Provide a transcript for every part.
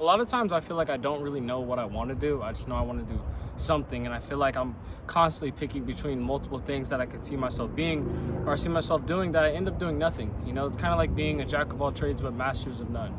lot of times I feel like I don't really know what I want to do. I just know I want to do something, and I feel like I'm constantly picking between multiple things that I could see myself being or see myself doing that I end up doing nothing. It's kind of like being a jack of all trades but masters of none.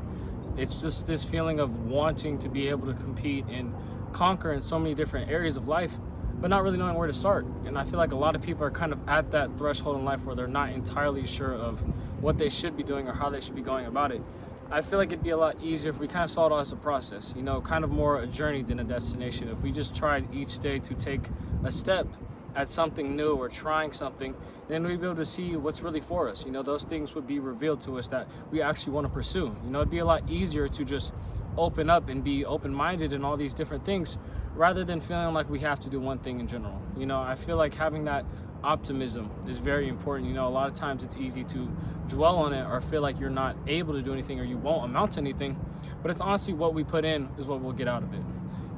It's just this feeling of wanting to be able to compete and conquer in so many different areas of life, but not really knowing where to start. And I feel like a lot of people are kind of at that threshold in life where they're not entirely sure of what they should be doing or how they should be going about it. I feel like it'd be a lot easier if we kind of saw it all as a process, kind of more a journey than a destination. If we just tried each day to take a step at something new or trying something, then we'd be able to see what's really for us. Those things would be revealed to us that we actually want to pursue. It'd be a lot easier to just open up and be open-minded in all these different things rather than feeling like we have to do one thing in general. I feel like having that optimism is very important. A lot of times it's easy to dwell on it or feel like you're not able to do anything or you won't amount to anything, but it's honestly what we put in is what we'll get out of it.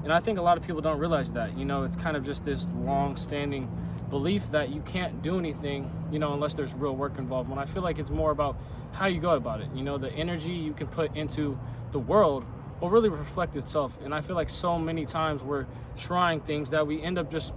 And I think a lot of people don't realize that. It's kind of just this long-standing belief that you can't do anything, unless there's real work involved, when I feel like it's more about how you go about it. The energy you can put into the world will really reflect itself. And I feel like so many times we're trying things that we end up just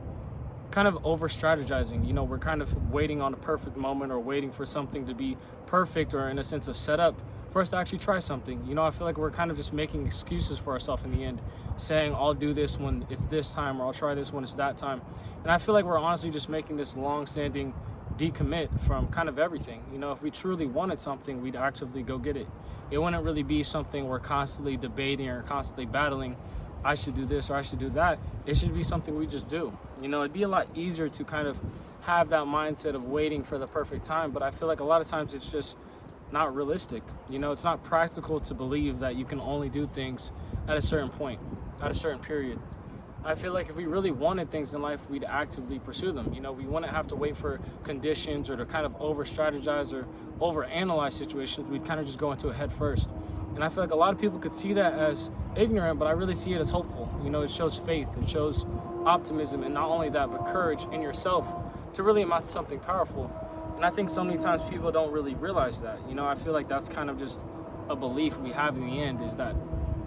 kind of over strategizing. We're kind of waiting on a perfect moment or waiting for something to be perfect or in a sense of setup for us to actually try something. I feel like we're kind of just making excuses for ourselves in the end, saying I'll do this when it's this time or I'll try this when it's that time. And I feel like we're honestly just making this long-standing decommit from kind of everything. If we truly wanted something, we'd actively go get it. It wouldn't really be something we're constantly debating or constantly battling. I should do this or I should do that. It should be something we just do. It'd be a lot easier to kind of have that mindset of waiting for the perfect time, but I feel like a lot of times it's just not realistic. It's not practical to believe that you can only do things at a certain point, at a certain period. I feel like if we really wanted things in life, we'd actively pursue them. We wouldn't have to wait for conditions or to kind of over strategize or over analyze situations. We'd kind of just go into it head first. And I feel like a lot of people could see that as ignorant, but I really see it as hopeful. It shows faith, it shows optimism, and not only that, but courage in yourself to really amount to something powerful. And I think so many times people don't really realize that. I feel like that's kind of just a belief we have in the end, is that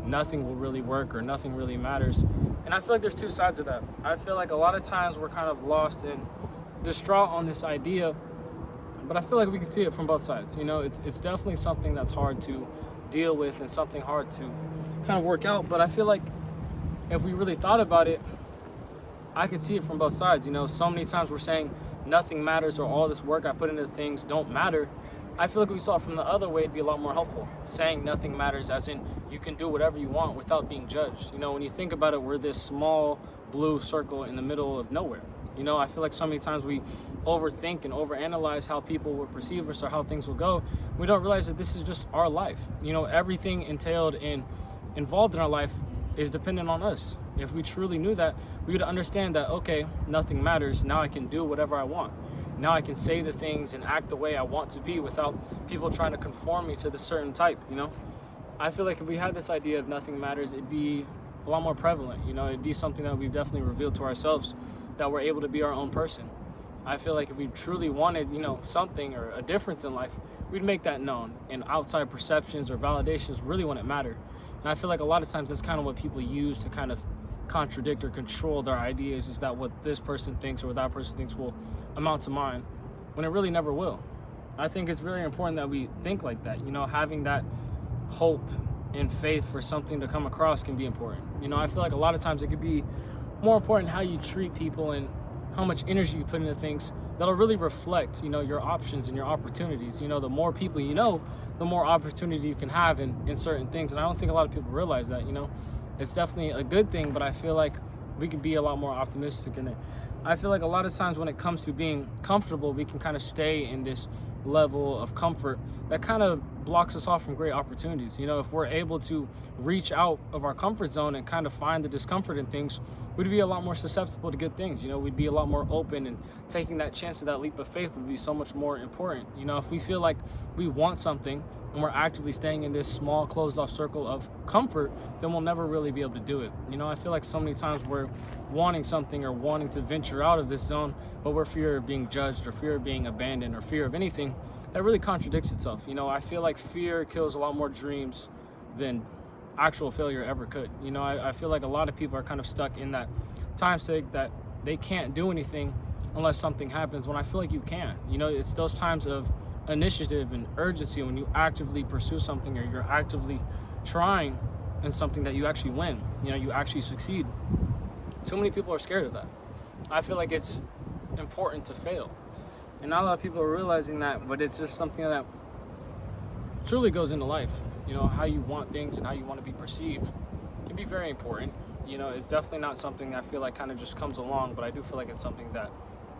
nothing will really work or nothing really matters. And I feel like there's two sides of that. I feel like a lot of times we're kind of lost and distraught on this idea, but I feel like we can see it from both sides. It's definitely something that's hard to deal with and something hard to kind of work out, but I feel like if we really thought about it, I could see it from both sides. So many times we're saying nothing matters or all this work I put into things don't matter. I feel like if we saw it from the other way, it'd be a lot more helpful. Saying nothing matters as in you can do whatever you want without being judged. When you think about it, we're this small blue circle in the middle of nowhere. I feel like so many times we overthink and overanalyze how people will perceive us or how things will go. We don't realize that this is just our life. Everything entailed and involved in our life is dependent on us. If we truly knew that, we would understand that, okay, nothing matters. Now I can do whatever I want. Now I can say the things and act the way I want to be without people trying to conform me to the certain type. I feel like if we had this idea of nothing matters, it'd be a lot more prevalent. It'd be something that we've definitely revealed to ourselves, that we're able to be our own person. I feel like if we truly wanted, something or a difference in life, we'd make that known. And outside perceptions or validations really wouldn't matter. And I feel like a lot of times that's kind of what people use to kind of contradict or control their ideas, is that what this person thinks or what that person thinks will amount to mine, when it really never will. I think it's very important that we think like that. Having that hope and faith for something to come across can be important. I feel like a lot of times it could be more important how you treat people and how much energy you put into things that'll really reflect, your options and your opportunities. The more people the more opportunity you can have in certain things. And I don't think a lot of people realize that. It's definitely a good thing, but I feel like we could be a lot more optimistic in it. I feel like a lot of times when it comes to being comfortable, we can kind of stay in this level of comfort that kind of blocks us off from great opportunities. If we're able to reach out of our comfort zone and kind of find the discomfort in things, we'd be a lot more susceptible to good things. We'd be a lot more open, and taking that chance of that leap of faith would be so much more important. If we feel like we want something and we're actively staying in this small closed off circle of comfort, then we'll never really be able to do it. I feel like so many times we're wanting something or wanting to venture out of this zone, but we're fear of being judged or fear of being abandoned or fear of anything that really contradicts itself. I feel like fear kills a lot more dreams than actual failure ever could. You know, I feel like a lot of people are kind of stuck in that time state that they can't do anything unless something happens, when I feel like you can. You know, it's those times of initiative and urgency when you actively pursue something, or you're actively trying in something, that you actually win, you know, you actually succeed. Too many people are scared of that. I feel like it's important to fail, and not a lot of people are realizing that, but it's just something that truly goes into life. You know, how you want things and how you want to be perceived can be very important. You know, it's definitely not something that I feel like kind of just comes along, but I do feel like it's something that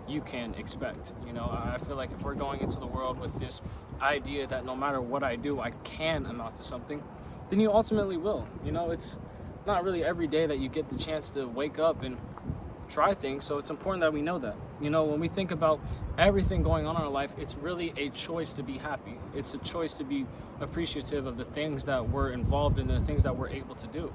you can expect. You know, I feel like if we're going into the world with this idea that no matter what I do, I can amount to something, then you ultimately will. You know, it's not really every day that you get the chance to wake up and try things, so it's important that we know that. You know, when we think about everything going on in our life, it's really a choice to be happy. It's a choice to be appreciative of the things that we're involved in and the things that we're able to do.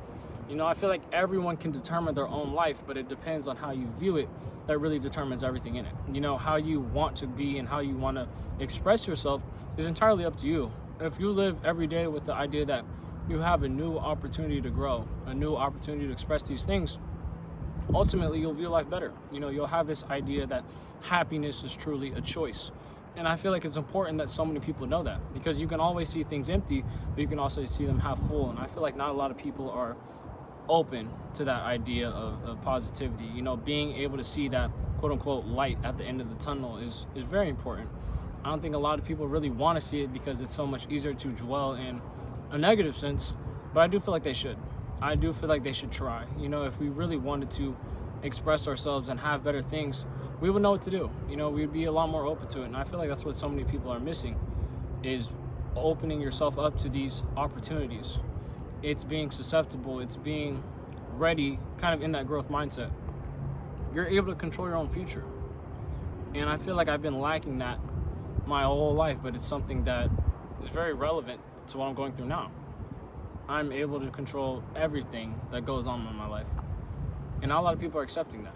You know, I feel like everyone can determine their own life, but it depends on how you view it. That really determines everything in it. You know, how you want to be and how you want to express yourself is entirely up to you. If you live every day with the idea that you have a new opportunity to grow, a new opportunity to express these things, ultimately you'll view life better. You know, you'll have this idea that happiness is truly a choice. And I feel like it's important that so many people know that, because you can always see things empty, but you can also see them half full. And I feel like not a lot of people are open to that idea of positivity. You know, being able to see that quote unquote light at the end of the tunnel is very important. I don't think a lot of people really want to see it because it's so much easier to dwell in a negative sense, but I do feel like they should. I do feel like they should try. You know, if we really wanted to express ourselves and have better things, we would know what to do. You know, we'd be a lot more open to it. And I feel like that's what so many people are missing, is opening yourself up to these opportunities. It's being susceptible, it's being ready, kind of in that growth mindset. You're able to control your own future. And I feel like I've been lacking that my whole life, but it's something that is very relevant to what I'm going through now. I'm able to control everything that goes on in my life. And not a lot of people are accepting that.